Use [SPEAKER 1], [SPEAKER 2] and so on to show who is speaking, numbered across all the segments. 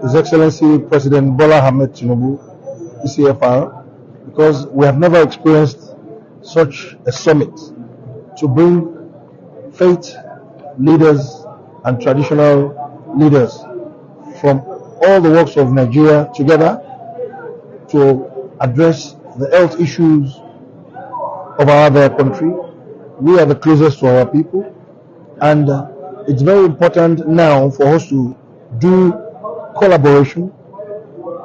[SPEAKER 1] His Excellency President Bola Ahmed Tinubu, ECFR, because we have never experienced such a summit to bring faith leaders and traditional leaders from all the walks of Nigeria together to address the health issues of our other country. We are the closest to our people, and it's very important now for us to do collaboration,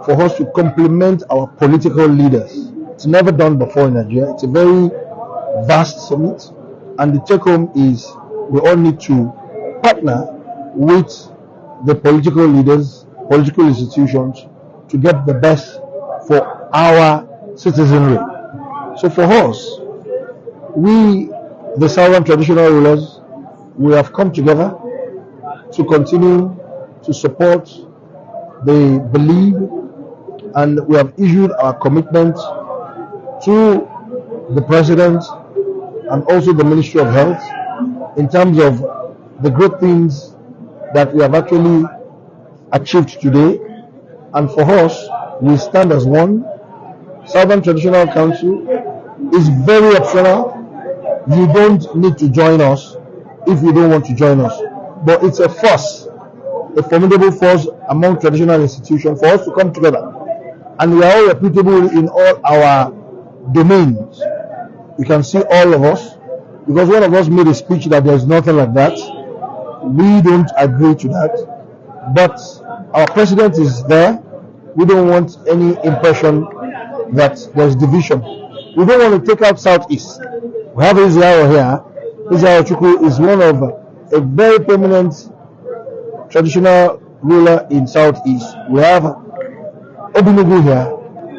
[SPEAKER 1] for us to complement our political leaders. It's never done before in Nigeria. It's a very vast summit, and the take home is we all need to partner with the political leaders, political institutions to get the best for our citizenry. So for us, we, the Southern traditional rulers, we have come together to continue to support the belief, and we have issued our commitment to the President and also the Ministry of Health in terms of the great things that we have actually achieved today. And for us, we stand as one. Southern Traditional Council is very optional. You don't need to join us if you don't want to join us. But it's a force, a formidable force among traditional institutions for us to come together. And we are all reputable in all our domains. You can see all of us, because one of us made a speech that there's nothing like that. We don't agree to that. But our president is there. We don't want any impression that there's division. We don't want to take out Southeast. We have Israel here. Israel Chukwu is one of a very prominent traditional ruler in Southeast. We have Obinugu here.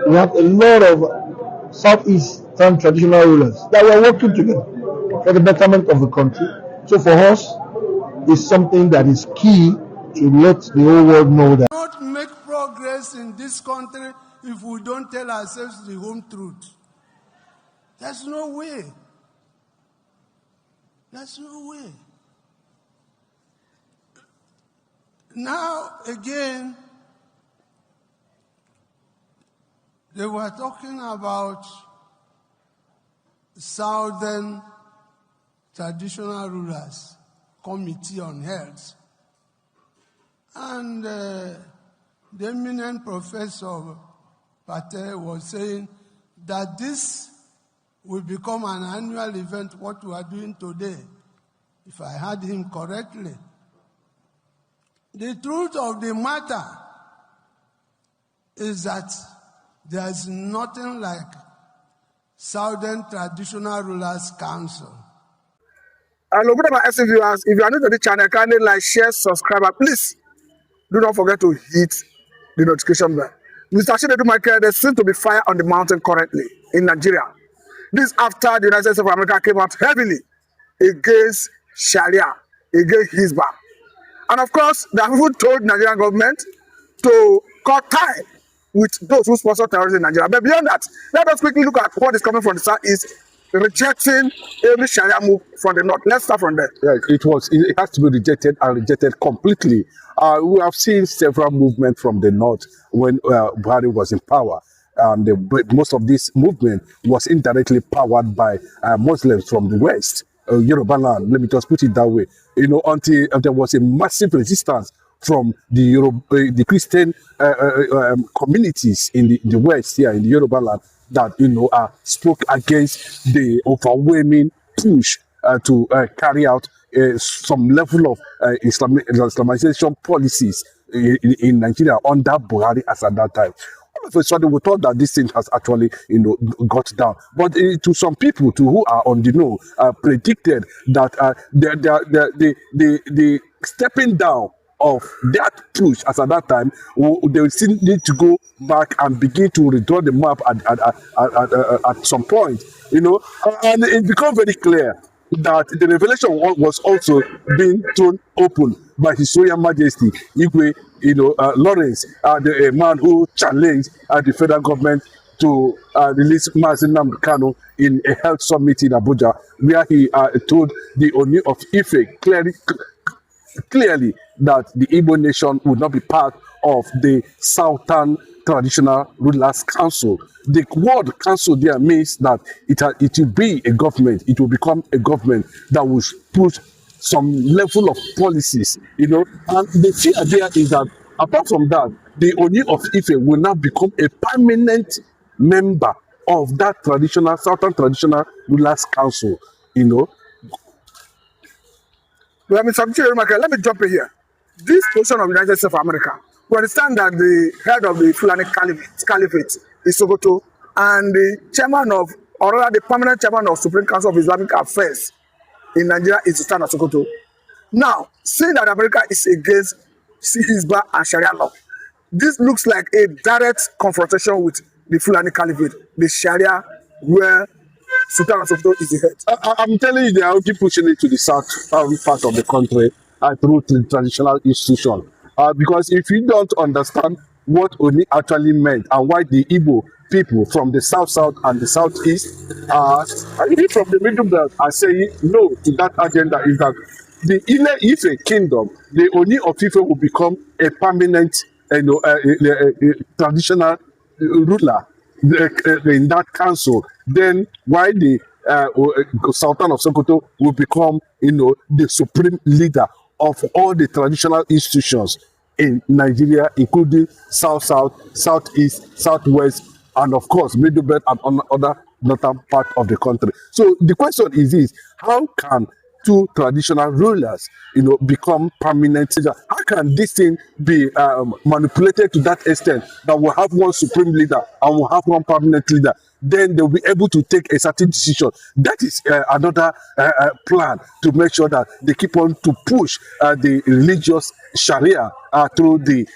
[SPEAKER 1] We have a lot of Southeastern traditional rulers that we are working together for the betterment of the country. So for us, it's something that is key to let the whole world know that.
[SPEAKER 2] Not make progress in this country if we don't tell ourselves the home truth. There's no way. There's no way. Now, again, they were talking about Southern Traditional Rulers Committee on Health. And the eminent Professor Patel was saying that this will become an annual event, what we are doing today, if I heard him correctly. The truth of the matter is that there is nothing like Southern Traditional Rulers Council.
[SPEAKER 3] Hello, good morning, SC viewers. If you are new to the channel, kindly like, share, subscribe, and please do not forget to hit the notification bell. Mr. Chinedu Michael, there seems to be fire on the mountain currently in Nigeria. This after the United States of America came out heavily against Sharia, against Hizbah. And of course, they have even told the Nigerian government to cut tie with those who sponsor terrorism in Nigeria. But beyond that, let us quickly look at what is coming from the south is rejecting every Sharia move from the north. Let's start from there.
[SPEAKER 4] Yeah, it has to be rejected and rejected completely. We have seen several movements from the north when Buhari was in power. Most of this movement was indirectly powered by Muslims from the west, Yoruba land. Let me just put it that way. You know, until there was a massive resistance from the Christian communities in the west here in the Yoruba land that spoke against the overwhelming push to carry out some level of Islamization policies in Nigeria under Buhari as at that time. All of a sudden, we thought that this thing has actually, got down. But to some people, who are on the know, predicted that the stepping down of that push as at that time, they will still need to go back and begin to redraw the map at some point, and it became very clear that the revelation was also being thrown open by His Royal Majesty Igwe, Lawrence, the man who challenged the federal government to release Mazi Nnamdi Kanu in a health summit in Abuja, where he told the Oni of Ife clearly clearly that the Igbo nation would not be part of the Southern Traditional Rulers Council. The word council there means that it will be a government, it will become a government that will put some level of policies, and the fear there is that apart from that, the Oni of Ife will now become a permanent member of that Southern Traditional Rulers Council,
[SPEAKER 3] Well, Mr. Michael, let me jump in here. This portion of the United States of America, we understand that the head of the Fulani Caliphate is Sokoto, and the chairman of, or rather the permanent chairman of Supreme Council of Islamic Affairs in Nigeria is the Sultan of Sokoto. Now, seeing that America is against Hizbah and Sharia law, this looks like a direct confrontation with the Fulani Caliphate, the Sharia, where Sultan of Sokoto is the head.
[SPEAKER 4] I'm telling you, they are already pushing it to the south part of the country through the traditional institution. Because if you don't understand what Oni actually meant and why the Igbo people from the south and the southeast, and even from the middle belt, are saying no to that agenda, is that the Ile Ife kingdom, the Oni of Ife, will become a permanent, traditional ruler in that council. Then why the Sultan of Sokoto will become, the supreme leader of all the traditional institutions in Nigeria, including South, Southeast, Southwest, and of course, Middle Belt and other northern part of the country. So the question is this: how can two traditional rulers, become permanent? How can this thing be manipulated to that extent that we'll have one supreme leader and we'll have one permanent leader? Then they'll be able to take a certain decision. That is another plan to make sure that they keep on to push the religious Sharia through the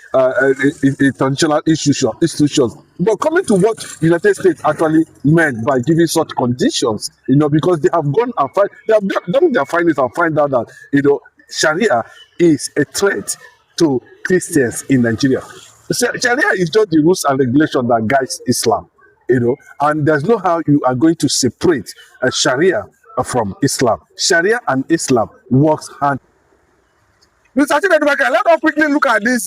[SPEAKER 4] traditional institutions. But coming to what United States actually meant by giving such conditions, because they have gone and they have done their findings and find out that, Sharia is a threat to Christians in Nigeria. Sharia is just the rules and regulation that guides Islam, and there's no how you are going to separate Sharia from Islam. Sharia and Islam works hand.
[SPEAKER 3] Mr. Chinedu, let us quickly look at this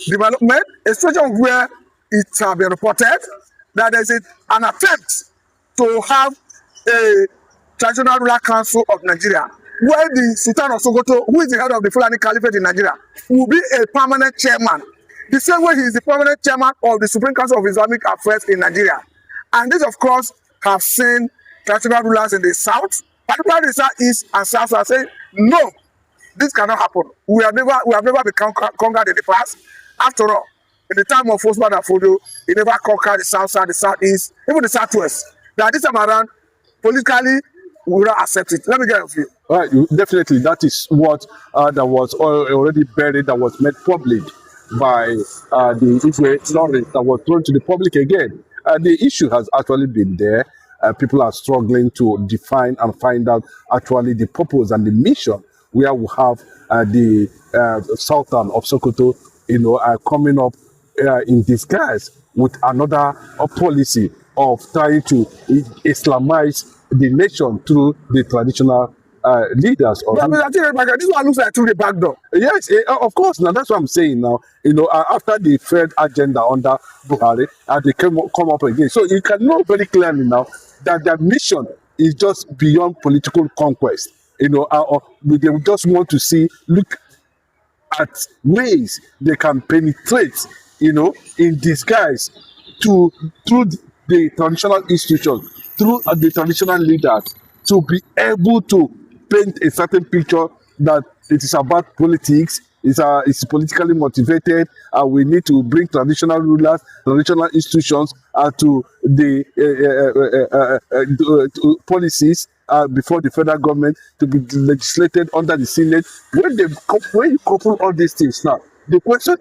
[SPEAKER 3] development, a situation where it has been reported that there's an attempt to have a traditional ruler council of Nigeria, where the Sultan of Sokoto, who is the head of the Fulani Caliphate in Nigeria, will be a permanent chairman. The same way he is the permanent chairman of the Supreme Council of Islamic Affairs in Nigeria. And this, of course, have seen traditional rulers in the south, particularly the southeast and south, are saying, no, this cannot happen. We have never been conquered in the past. After all, in the time of Osman Afodo, he never conquered the south side, the southeast, even the southwest. That this time around, politically, we will not accept it. Let me get a few.
[SPEAKER 4] All right, definitely, that is what that was already buried, that was made public by the Igwe knowledge that was thrown to the public again. The issue has actually been there. People are struggling to define and find out actually the purpose and the mission, where we have the Sultan of Sokoto, coming up in disguise with another policy of trying to Islamize the nation through the traditional leaders.
[SPEAKER 3] But this one looks like through the back door.
[SPEAKER 4] Yes, of course. Now that's what I'm saying. Now, after the third agenda under Buhari, they come up again. So you can know very clearly now that their mission is just beyond political conquest. They just want to look at ways they can penetrate, in disguise through the traditional institutions, through the traditional leaders, to be able to paint a certain picture that it is about politics, it's politically motivated, and we need to bring traditional rulers, traditional institutions to the policies before the federal government to be legislated under the Senate. When you couple all these things now, the question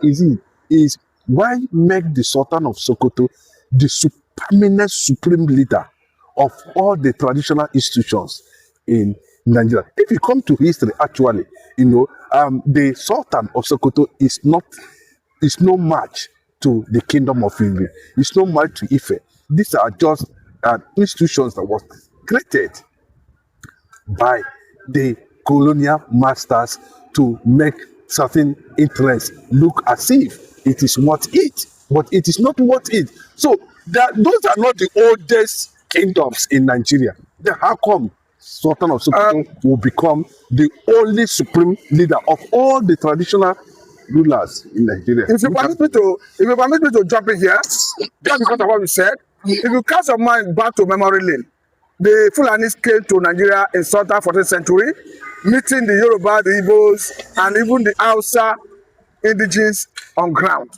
[SPEAKER 4] is why make the Sultan of Sokoto the permanent supreme leader of all the traditional institutions in Nigeria? If you come to history, actually, the Sultan of Sokoto is no match to the Kingdom of Ife. It's no match to Ife. These are just institutions that was created by the colonial masters to make certain interests look as if it is worth it, but it is not worth it. So those are not the oldest kingdoms in Nigeria. Then how come Sultan of Sokoto will become the only supreme leader of all the traditional rulers in Nigeria?
[SPEAKER 3] If you permit me to jump in here, just because of what you said, if you cast your mind back to memory lane, the Fulanis came to Nigeria in southern 14th century, meeting the Yoruba, the Igbos, and even the Hausa indigenes on ground.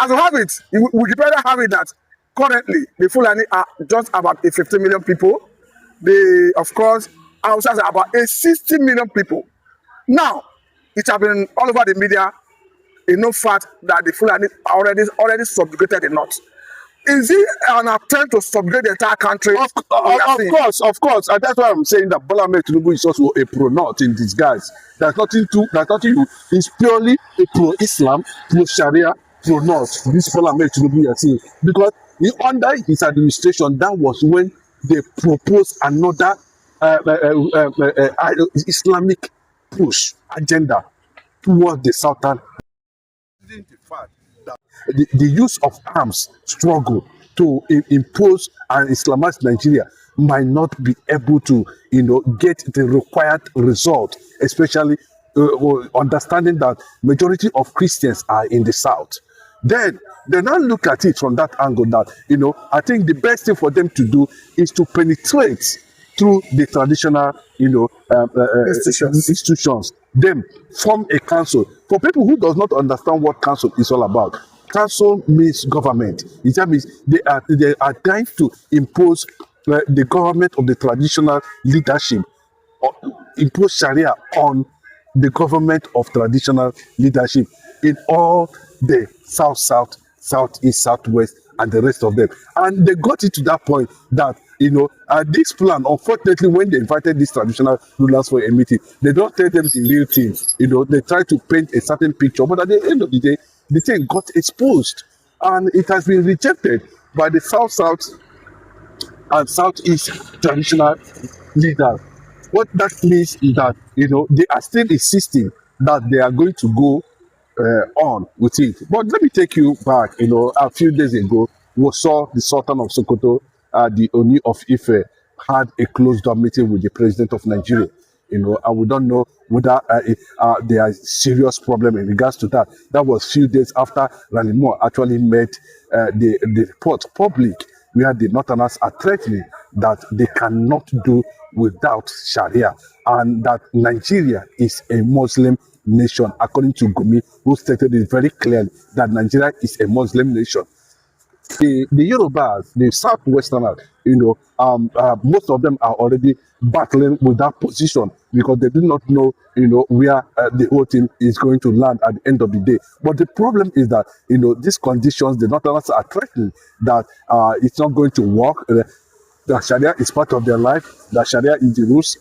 [SPEAKER 3] As we have it, Wikipedia have it that currently the Fulani are just about 50 million people. Of course, Hausas are about 60 million people. Now, it has been all over the media, enough fact that the Fulani already subjugated the North. Is it an attempt to subjugate the entire country?
[SPEAKER 4] Of course, and that's why I'm saying that Bola Ahmed Tinubu is also a pro-North in disguise. There's nothing to. He's purely a pro-Islam, pro-Sharia, pro-North. This Bola Ahmed Tinubu you're seeing, because under his administration, that was when they proposed another Islamic push agenda towards the southern. The fact that the use of arms struggle to impose and Islamize Nigeria might not be able to, get the required result, especially understanding that majority of Christians are in the south. Then they now look at it from that angle that, I think the best thing for them to do is to penetrate through the traditional, institutions, then form a council. For people who does not understand what council is all about, council means government. It means they are trying to impose the government of the traditional leadership, or impose Sharia on the government of traditional leadership in all the south, southeast, southwest, and the rest of them. And they got it to that point that, this plan, unfortunately, when they invited these traditional rulers for a meeting, they don't tell them the real thing. They try to paint a certain picture, but at the end of the day, the thing got exposed, and it has been rejected by the south and southeast traditional leaders. What that means is that, they are still insisting that they are going to go on with it. But let me take you back, a few days ago, we saw the Sultan of Sokoto, the Oni of Ife, had a closed-door meeting with the president of Nigeria. And we don't know whether there is serious problem in regards to that. That was few days after Rally Moore actually made the report public, where the Northerners are threatening that they cannot do without Sharia, and that Nigeria is a Muslim nation, according to Gumi, who stated it very clearly that Nigeria is a Muslim nation. The Yorubas, the Southwesterners, most of them are already battling with that position because they do not know, where the whole thing is going to land at the end of the day. But the problem is that, these conditions, the Northerners are threatening that it's not going to work. That Sharia is part of their life. That Sharia is the rules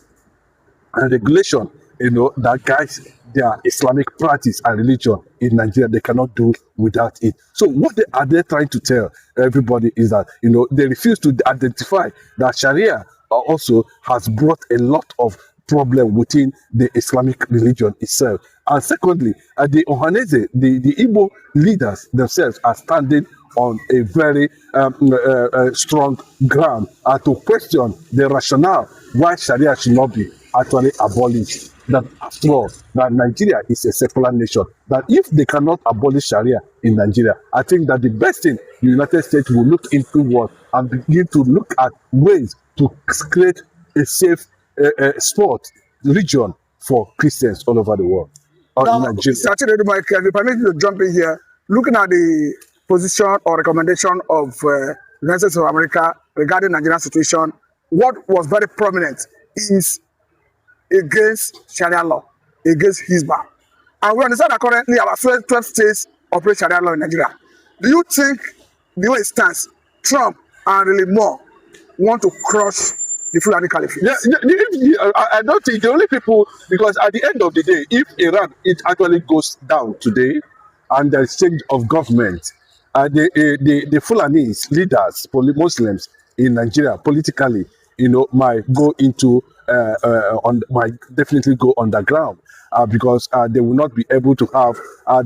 [SPEAKER 4] and regulation, that guys their Islamic practice and religion in Nigeria. They cannot do without it. So what are they trying to tell everybody is that, they refuse to identify that Sharia also has brought a lot of problem within the Islamic religion itself. And secondly, the Ohanese, the Igbo leaders themselves are standing on a very strong ground to question the rationale why Sharia should not be actually abolished. That after all, that Nigeria is a secular nation. That if they cannot abolish Sharia in Nigeria, I think that the best thing the United States will look into what and begin to look at ways to create a safe sport region for Christians all over the world.
[SPEAKER 3] Now, Mr. Chinedu Michael, if you permit me to jump in here, looking at the position or recommendation of the United States of America regarding Nigerian situation, what was very prominent is against Sharia law, against Hizbah. And we understand that currently about 12 states operate Sharia law in Nigeria. Do you think the way it stands, Trump and really more want to crush the Fulani Caliphate?
[SPEAKER 4] Yeah, I don't think the only people, because at the end of the day, if Iran, it actually goes down today and there's change of government, the Fulani leaders, Muslims in Nigeria, politically, might go into might definitely go underground because they will not be able to have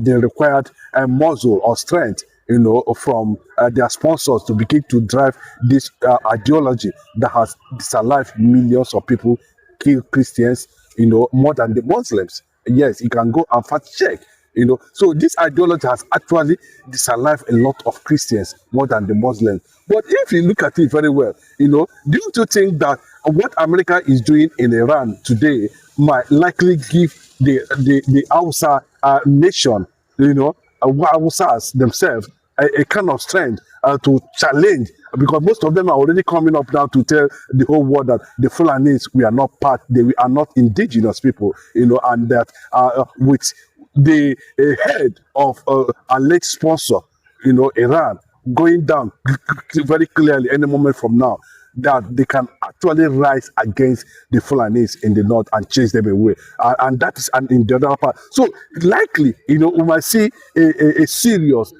[SPEAKER 4] the required muscle or strength, from their sponsors to begin to drive this ideology that has disalived millions of people, killed Christians, more than the Muslims. Yes, you can go and fact check. So this ideology has actually disalived a lot of Christians more than the Muslims. But if you look at it very well, do you think that what America is doing in Iran today might likely give the Hausa nation, Hausas themselves, a kind of strength to challenge, because most of them are already coming up now to tell the whole world that the Fulanis, we are not we are not indigenous people, and that with the head of a late sponsor, Iran, going down very clearly any moment from now, that they can actually rise against the Fulanis in the north and chase them away. And that is in the other part. So likely, we might see a serious,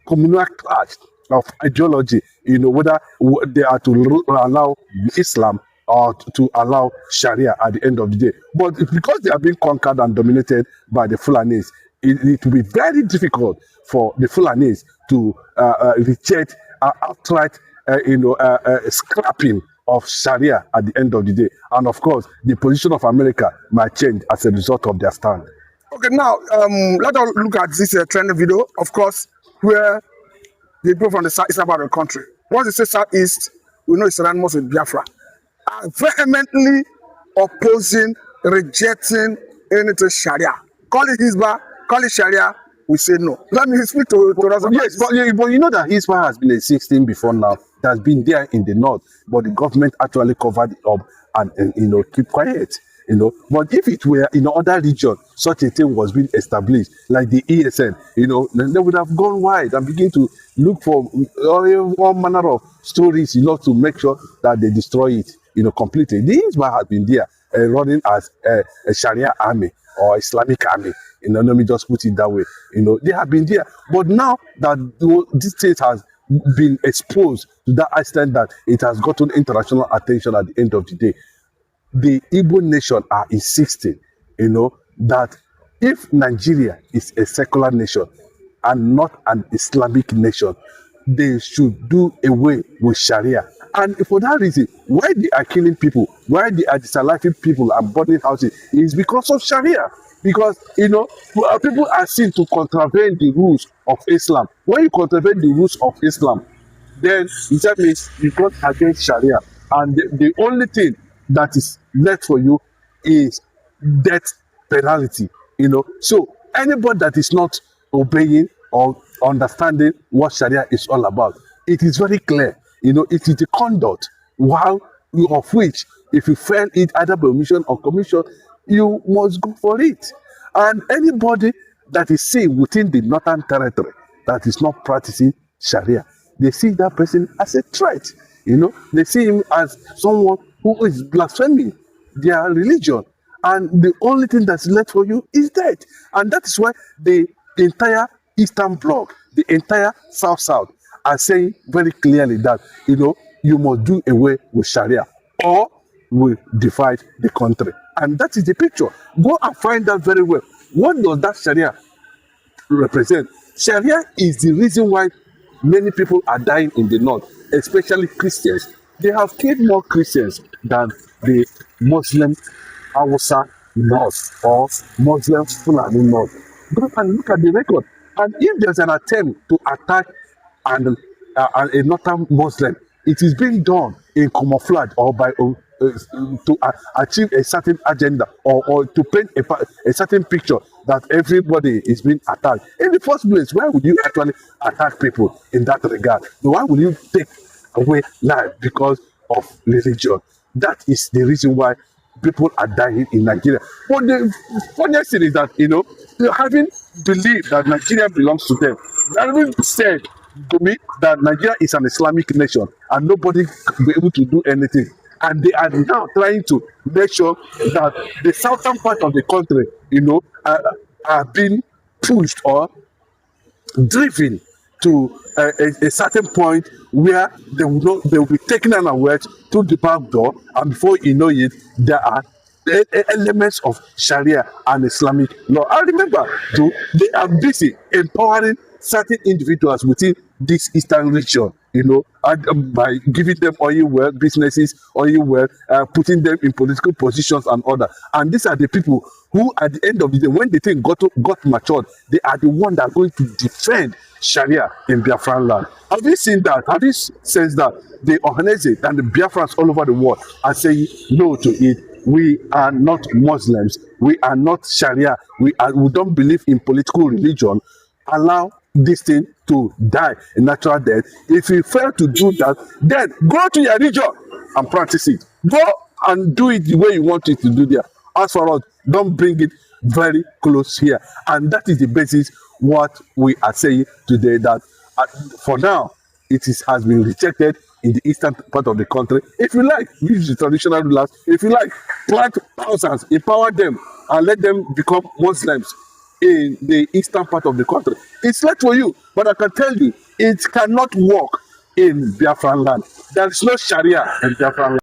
[SPEAKER 4] communal clash of ideology, whether they are to allow Islam or to allow Sharia at the end of the day. But because they are being conquered and dominated by the Fulanis, it will be very difficult for the Fulanis to reject outright scrapping of Sharia at the end of the day. And of course, the position of America might change as a result of their stand.
[SPEAKER 3] Okay, now let us look at this trending video, of course, where the people from the southeast part of the country, once they say southeast, we know it's synonymous with Biafra, are vehemently opposing, rejecting anything Sharia. Call it Hizbah, call it Sharia, we say no. Let me speak to us.
[SPEAKER 4] Yes, but you know that Hizbah has been existing before now. It has been there in the north, but the government actually covered it up and keep quiet. But if it were in other region, such a thing was being established, like the ESN, then they would have gone wide and begin to look for all manner of stories, to make sure that they destroy it, completely. The Hizbah has been there, running as a Sharia army or Islamic army. Let me just put it that way. They have been there. But now that this state has been exposed to that extent that it has gotten international attention at the end of the day, the Igbo nation are insisting, that if Nigeria is a secular nation and not an Islamic nation, they should do away with Sharia. And for that reason, why they are killing people, why they are disaliving people and burning houses, is because of Sharia. Because, people are seen to contravene the rules of Islam. When you contravene the rules of Islam, then that means you go against Sharia. And the only thing that is left for you is death penalty. So anybody that is not obeying or understanding what Sharia is all about, it is very clear. It is the conduct, of which, if you fail it either by omission or commission, you must go for it. And anybody that is seen within the northern territory that is not practicing Sharia, they see that person as a threat. They see him as someone who is blaspheming their religion. And the only thing that's left for you is death. And that is why the entire Eastern Bloc, the entire South are saying very clearly that, you must do away with Sharia or we divide the country. And that is the picture. Go and find out very well. What does that Sharia represent? Sharia is the reason why many people are dying in the north, especially Christians. They have killed more Christians than the Muslim Hausa north or Muslim Fulani north. Go and look at the record. And if there's an attempt to attack a northern Muslim, it is being done in camouflage or by to achieve a certain agenda or to paint a certain picture that everybody is being attacked. In the first place, why would you actually attack people in that regard? Why would you take away life because of religion? That is the reason why people are dying in Nigeria. But the funniest thing is that, having believed that Nigeria belongs to them, having said to me that Nigeria is an Islamic nation and nobody will be able to do anything. And they are now trying to make sure that the southern part of the country, are being pushed or driven to a certain point where they will be taken unaware through the back door, and before you know it, there are elements of Sharia and Islamic law. I remember, too, they are busy empowering certain individuals within this eastern region, and by giving them oil well businesses, oil well, putting them in political positions and other. And these are the people who, at the end of the day, when the thing got matured, they are the ones that are going to defend Sharia in Biafran land. Have you seen that? Have you sensed that the Ohanese and the Biafrans all over the world are saying no to it? We are not Muslims. We are not Sharia. We don't believe in political religion. Allow this thing to die a natural death. If you fail to do that, then go to your region and practice it. Go and do it the way you want it to do there. As for us, don't bring it very close here. And that is the basis what we are saying today, that for now, has been rejected in the eastern part of the country. If you like, use the traditional rulers. If you like, plant thousands, empower them, and let them become Muslims in the eastern part of the country. It's left for you, but I can tell you, it cannot work in Biafran land. There is no Sharia in Biafran land.